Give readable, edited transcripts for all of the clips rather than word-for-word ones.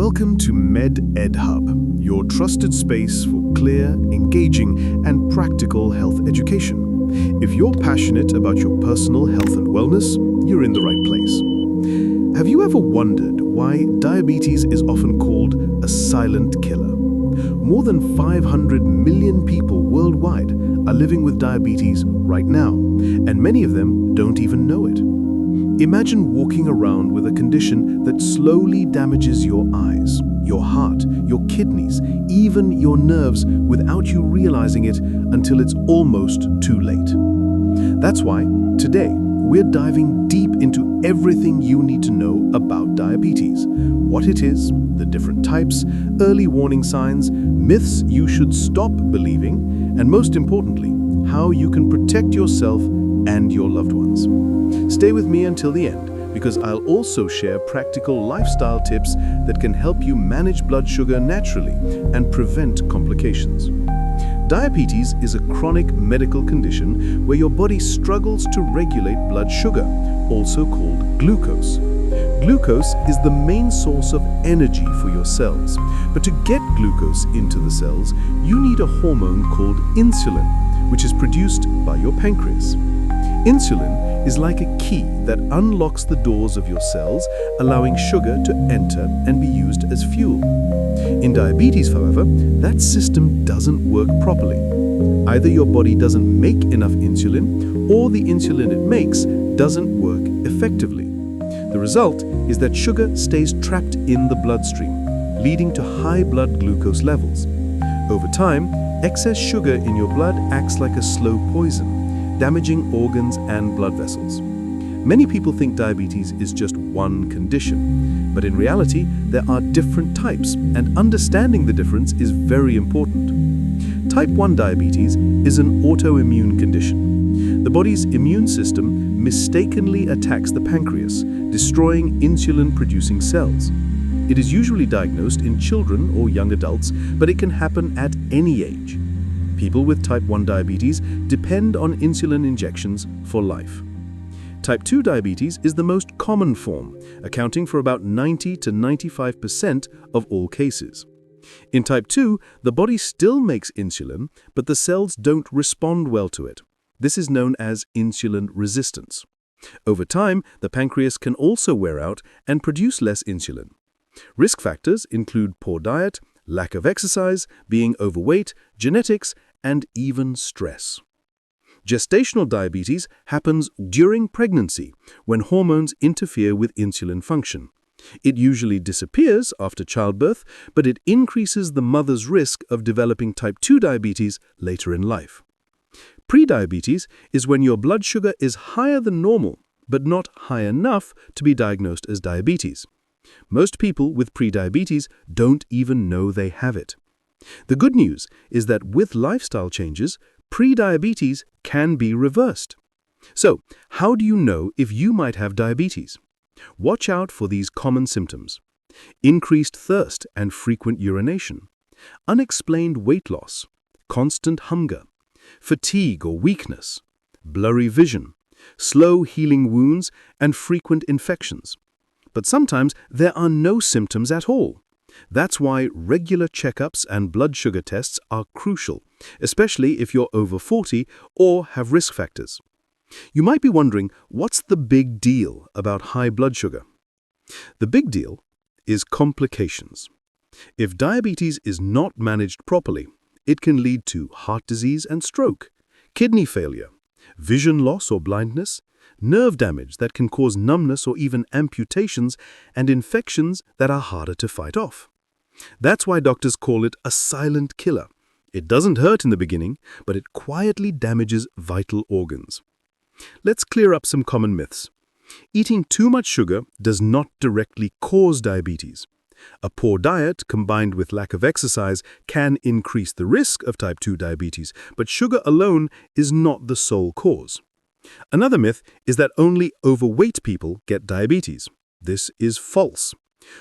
Welcome to MedEdHub, your trusted space for clear, engaging, and practical health education. If you're passionate about your personal health and wellness, you're in the right place. Have you ever wondered why diabetes is often called a silent killer? More than 500 million people worldwide are living with diabetes right now, and many of them don't even know it. Imagine walking around with a condition that slowly damages your eyes, your heart, your kidneys, even your nerves without you realizing it until it's almost too late. That's why, today, we're diving deep into everything you need to know about diabetes. What it is, the different types, early warning signs, myths you should stop believing, and most importantly, how you can protect yourself and your loved ones. Stay with me until the end, because I'll also share practical lifestyle tips that can help you manage blood sugar naturally and prevent complications. Diabetes is a chronic medical condition where your body struggles to regulate blood sugar, also called glucose. Glucose is the main source of energy for your cells, but to get glucose into the cells, you need a hormone called insulin, which is produced by your pancreas. Insulin is like a key that unlocks the doors of your cells, allowing sugar to enter and be used as fuel. In diabetes, however, that system doesn't work properly. Either your body doesn't make enough insulin, or the insulin it makes doesn't work effectively. The result is that sugar stays trapped in the bloodstream, leading to high blood glucose levels. Over time, excess sugar in your blood acts like a slow poison, damaging organs and blood vessels. Many people think diabetes is just one condition, but in reality, there are different types, and understanding the difference is very important. Type 1 diabetes is an autoimmune condition. The body's immune system mistakenly attacks the pancreas, destroying insulin-producing cells. It is usually diagnosed in children or young adults, but it can happen at any age. People with type 1 diabetes depend on insulin injections for life. Type 2 diabetes is the most common form, accounting for about 90 to 95% of all cases. In type 2, the body still makes insulin, but the cells don't respond well to it. This is known as insulin resistance. Over time, the pancreas can also wear out and produce less insulin. Risk factors include poor diet, lack of exercise, being overweight, genetics, and even stress. Gestational diabetes happens during pregnancy when hormones interfere with insulin function. It usually disappears after childbirth, but it increases the mother's risk of developing type 2 diabetes later in life. Prediabetes is when your blood sugar is higher than normal, but not high enough to be diagnosed as diabetes. Most people with prediabetes don't even know they have it. The good news is that with lifestyle changes, prediabetes can be reversed. So, how do you know if you might have diabetes? Watch out for these common symptoms: increased thirst and frequent urination, unexplained weight loss, constant hunger, fatigue or weakness, blurry vision, slow healing wounds, and frequent infections. But sometimes there are no symptoms at all. That's why regular checkups and blood sugar tests are crucial, especially if you're over 40 or have risk factors. You might be wondering, what's the big deal about high blood sugar? The big deal is complications. If diabetes is not managed properly, it can lead to heart disease and stroke, kidney failure, vision loss or blindness, nerve damage that can cause numbness or even amputations, and infections that are harder to fight off. That's why doctors call it a silent killer. It doesn't hurt in the beginning, but it quietly damages vital organs. Let's clear up some common myths. Eating too much sugar does not directly cause diabetes. A poor diet combined with lack of exercise can increase the risk of type 2 diabetes, but sugar alone is not the sole cause. Another myth is that only overweight people get diabetes. This is false.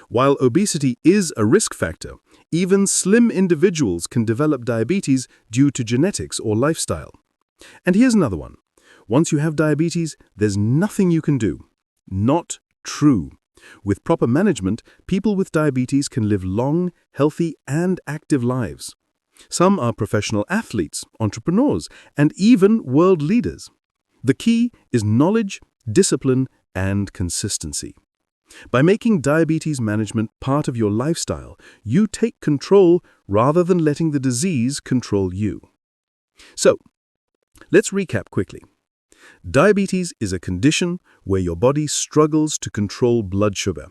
While obesity is a risk factor, even slim individuals can develop diabetes due to genetics or lifestyle. And here's another one. Once you have diabetes, there's nothing you can do. Not true. With proper management, people with diabetes can live long, healthy, and active lives. Some are professional athletes, entrepreneurs, and even world leaders. The key is knowledge, discipline, and consistency. By making diabetes management part of your lifestyle, you take control rather than letting the disease control you. So, let's recap quickly. Diabetes is a condition where your body struggles to control blood sugar.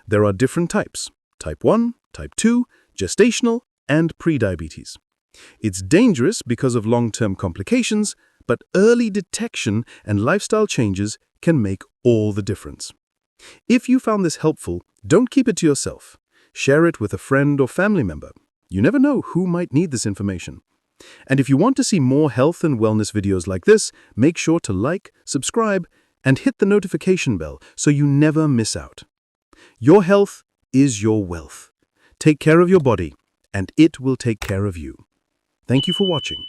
There are different types: type 1, type 2, gestational, and prediabetes. It's dangerous because of long-term complications, but early detection and lifestyle changes can make all the difference. If you found this helpful, don't keep it to yourself. Share it with a friend or family member. You never know who might need this information. And if you want to see more health and wellness videos like this, make sure to like, subscribe, and hit the notification bell so you never miss out. Your health is your wealth. Take care of your body, and it will take care of you. Thank you for watching,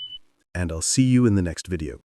and I'll see you in the next video.